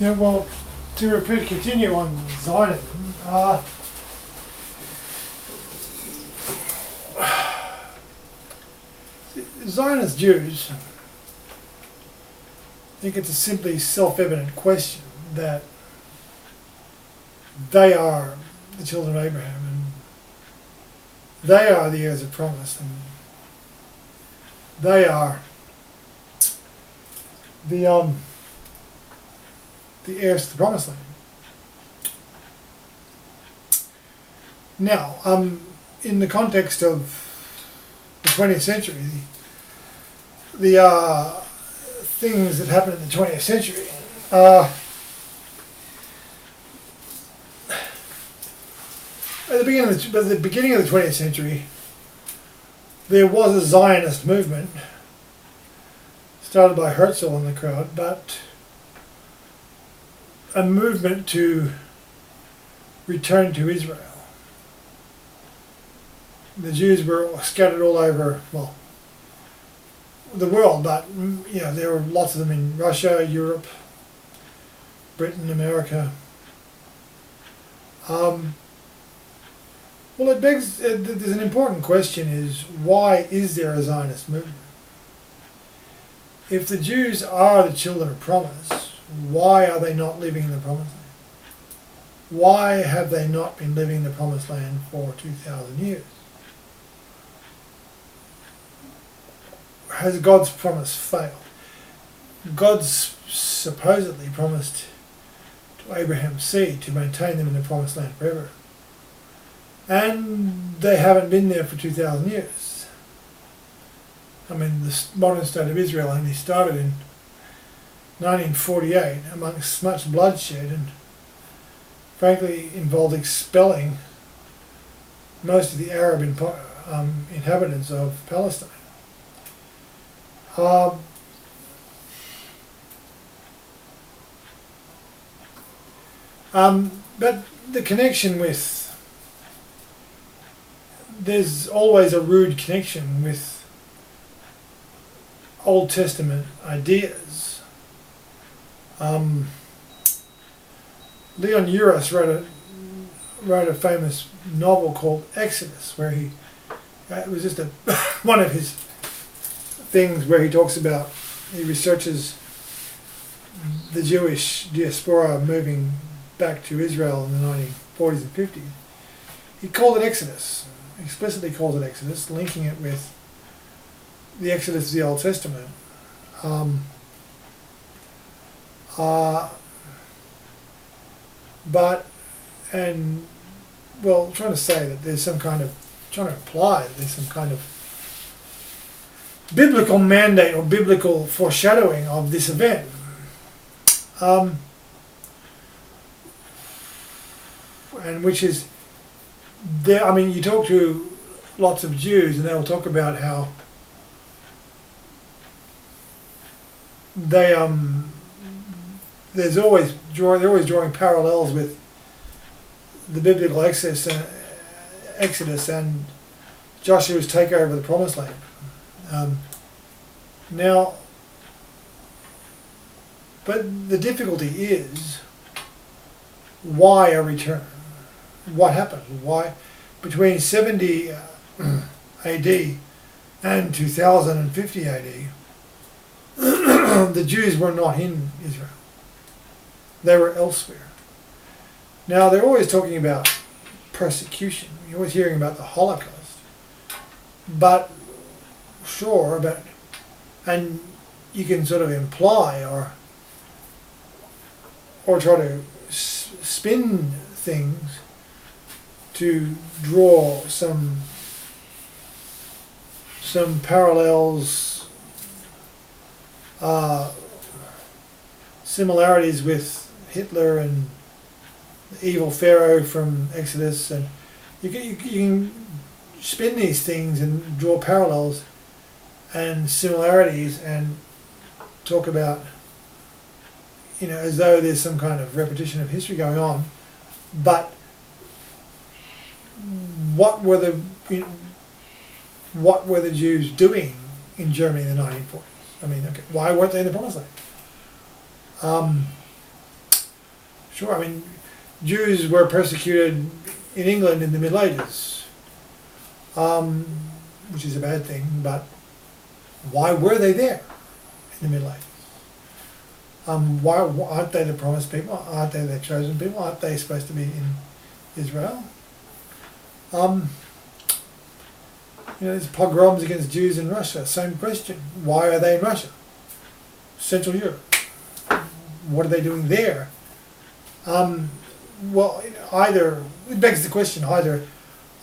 Yeah, well, to continue on Zionism, Zionist Jews think it's a simply self-evident question that they are the children of Abraham and they are the heirs of promise and they are the heirs to the promised land. Now, in the context of the 20th century, the things that happened in the 20th century, at the beginning of the 20th century, there was a Zionist movement started by Herzl and the crowd, but a movement to return to Israel. The Jews were scattered all over, well, the world, but you know, there were lots of them in Russia, Europe, Britain, America. Well, it begs, there's an important question is, why is there a Zionist movement? If the Jews are the children of promise, why are they not living in the promised land? Why have they not been living in the promised land for 2,000 years? Has God's promise failed? God supposedly promised to Abraham's seed to maintain them in the promised land forever. And they haven't been there for 2,000 years. I mean, the modern state of Israel only started in 1948 amongst much bloodshed and frankly involved expelling most of the Arab inhabitants of Palestine. But the connection with, there's always a rude connection with Old Testament ideas. Leon Uris wrote a famous novel called Exodus, where it was just one of his things where he talks about, he researches the Jewish diaspora moving back to Israel in the 1940s and 50s. He called it Exodus, explicitly calls it Exodus, linking it with the Exodus of the Old Testament. Trying to say that there's some kind of, trying to imply that there's some kind of biblical mandate or biblical foreshadowing of this event. And which is, there. I mean, you talk to lots of Jews and they'll talk about how they're always drawing parallels with the biblical Exodus and Joshua's takeover of the Promised Land. But the difficulty is, why a return? What happened? Why, between 70 AD and 2050 AD, the Jews were not in Israel. They were elsewhere. Now, they're always talking about persecution. You're always hearing about the Holocaust. But, and you can sort of imply or try to spin things to draw some parallels, similarities with Hitler and the evil Pharaoh from Exodus, and you can spin these things and draw parallels and similarities and talk about, as though there's some kind of repetition of history going on. But what were the Jews doing in Germany in the 1940s? I mean, okay, why weren't they in the Promised Land? Sure, I mean, Jews were persecuted in England in the Middle Ages, which is a bad thing, but why were they there in the Middle Ages? Why aren't they the promised people? Aren't they the chosen people? Aren't they supposed to be in Israel? There's pogroms against Jews in Russia. Same question. Why are they in Russia? Central Europe. What are they doing there? Well, either, it begs the question, either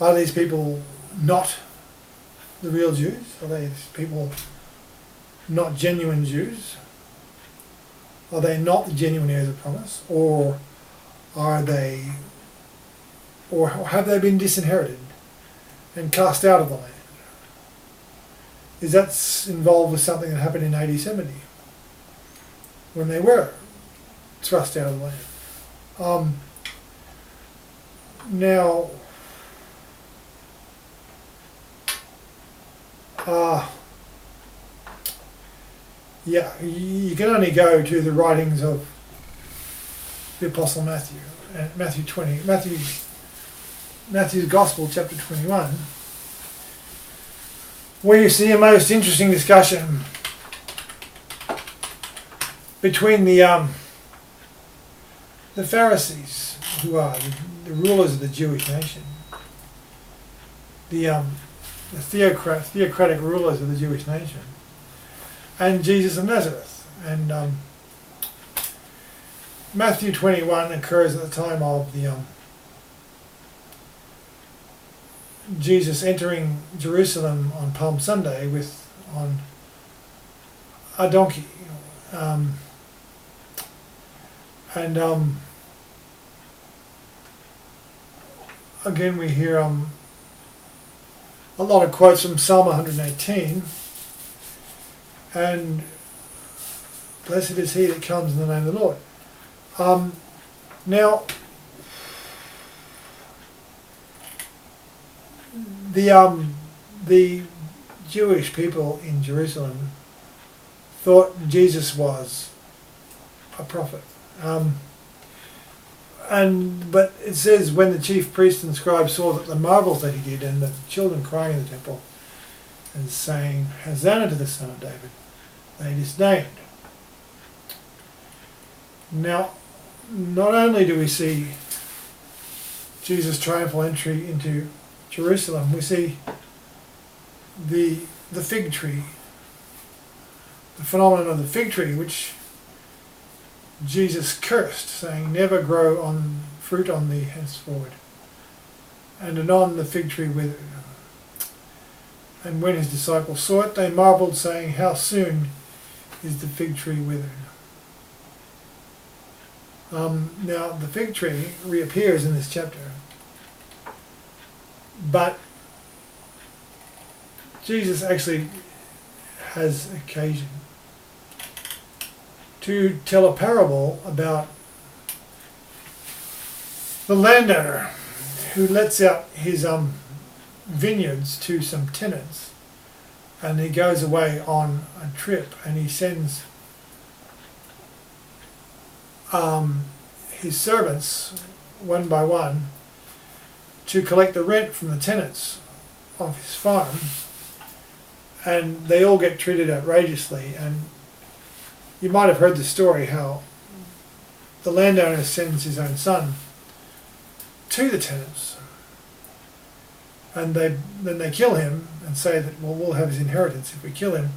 are these people not the real Jews? Are these people not genuine Jews? Are they not the genuine heirs of promise? Or are they, or have they been disinherited and cast out of the land? Is that involved with something that happened in AD 70 when they were thrust out of the land? Now, yeah, you can only go to the writings of the Apostle Matthew, Matthew's Gospel, chapter 21, where you see a most interesting discussion between the Pharisees, who are the rulers of the Jewish nation, the theocratic rulers of the Jewish nation, and Jesus of Nazareth. And Matthew 21 occurs at the time of the Jesus entering Jerusalem on Palm Sunday on a donkey. Again, we hear a lot of quotes from Psalm 118, and blessed is he that comes in the name of the Lord. Now, the Jewish people in Jerusalem thought Jesus was a prophet. But it says, when the chief priests and scribes saw that the marvels that he did, and the children crying in the temple and saying, Hosanna to the Son of David, they disdained. Now, not only do we see Jesus' triumphal entry into Jerusalem, we see the fig tree, the phenomenon of the fig tree, which Jesus cursed, saying, never grow on fruit on thee henceforward. And anon the fig tree withered. And when his disciples saw it, they marveled, saying, how soon is the fig tree withered? Now, the fig tree reappears in this chapter, but Jesus actually has occasion to tell a parable about the landowner who lets out his vineyards to some tenants, and he goes away on a trip, and he sends his servants one by one to collect the rent from the tenants of his farm, and they all get treated outrageously. And you might have heard the story how the landowner sends his own son to the tenants, and then they kill him and say that, well, we'll have his inheritance if we kill him.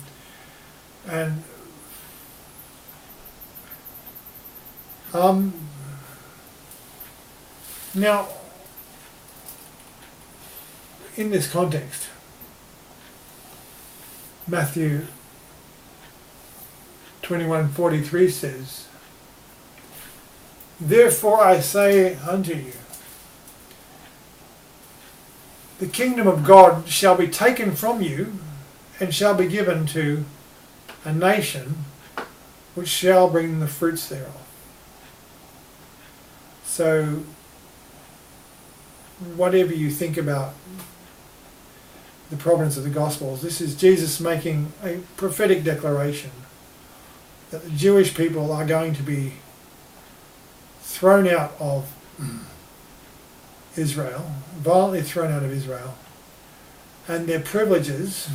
And now, in this context, Matthew 21:43 says, therefore I say unto you, the kingdom of God shall be taken from you, and shall be given to a nation which shall bring the fruits thereof. So, whatever you think about the providence of the Gospels, this is Jesus making a prophetic declaration that the Jewish people are going to be thrown out of Israel, violently thrown out of Israel, and their privileges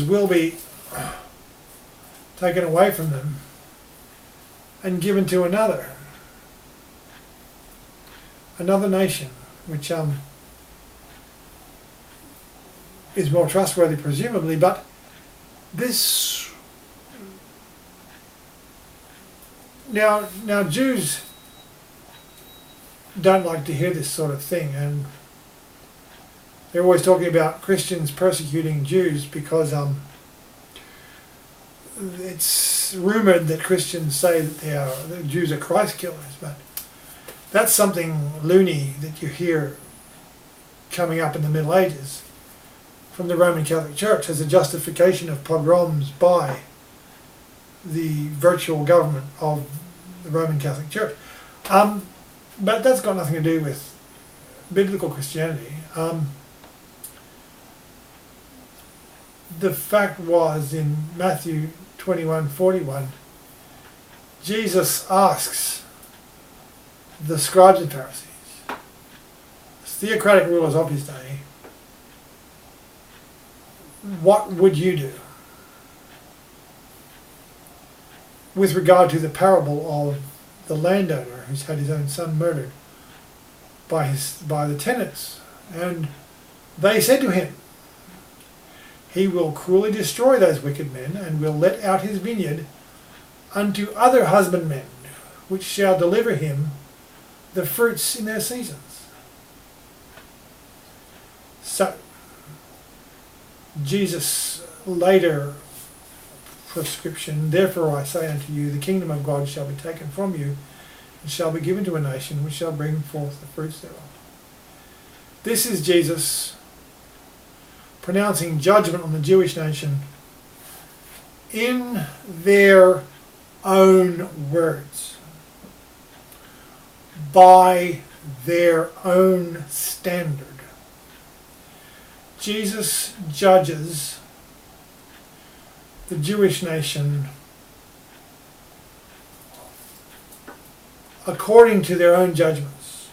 will be taken away from them and given to another nation, which is more trustworthy presumably, but this now Jews don't like to hear this sort of thing, and they're always talking about Christians persecuting Jews because it's rumoured that Christians say that Jews are Christ killers, but that's something loony that you hear coming up in the Middle Ages from the Roman Catholic Church as a justification of pogroms by the virtual government of the Roman Catholic Church. But that's got nothing to do with biblical Christianity. The fact was, in Matthew 21:41, Jesus asks the scribes and Pharisees, theocratic rulers of his day, what would you do with regard to the parable of the landowner who's had his own son murdered by the tenants? And they said to him, he will cruelly destroy those wicked men, and will let out his vineyard unto other husbandmen, which shall deliver him the fruits in their seasons. So, Jesus' later prescription, therefore I say unto you, the kingdom of God shall be taken from you, and shall be given to a nation which shall bring forth the fruits thereof. This is Jesus pronouncing judgment on the Jewish nation in their own words, by their own standard. Jesus judges the Jewish nation according to their own judgments.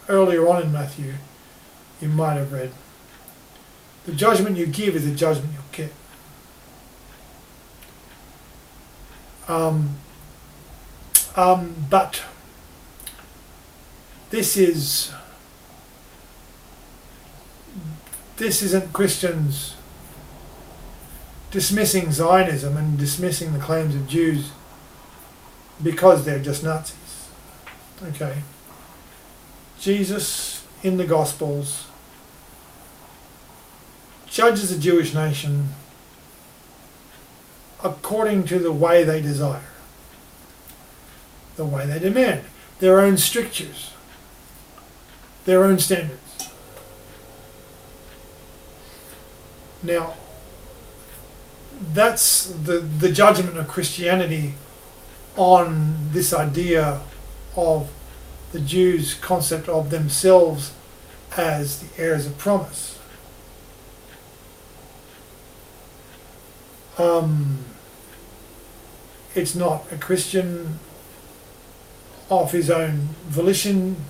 Earlier on in Matthew, you might have read, the judgment you give is the judgment you'll get. But this isn't Christians dismissing Zionism and dismissing the claims of Jews because they're just Nazis. Okay. Jesus in the Gospels judges the Jewish nation according to the way they desire, the way they demand, their own strictures, their own standards. Now, that's the judgment of Christianity on this idea of the Jews' concept of themselves as the heirs of promise. It's not a Christian of his own volition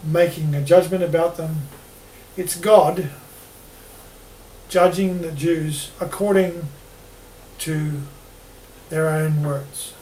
making a judgment about them. It's God judging the Jews according to their own words.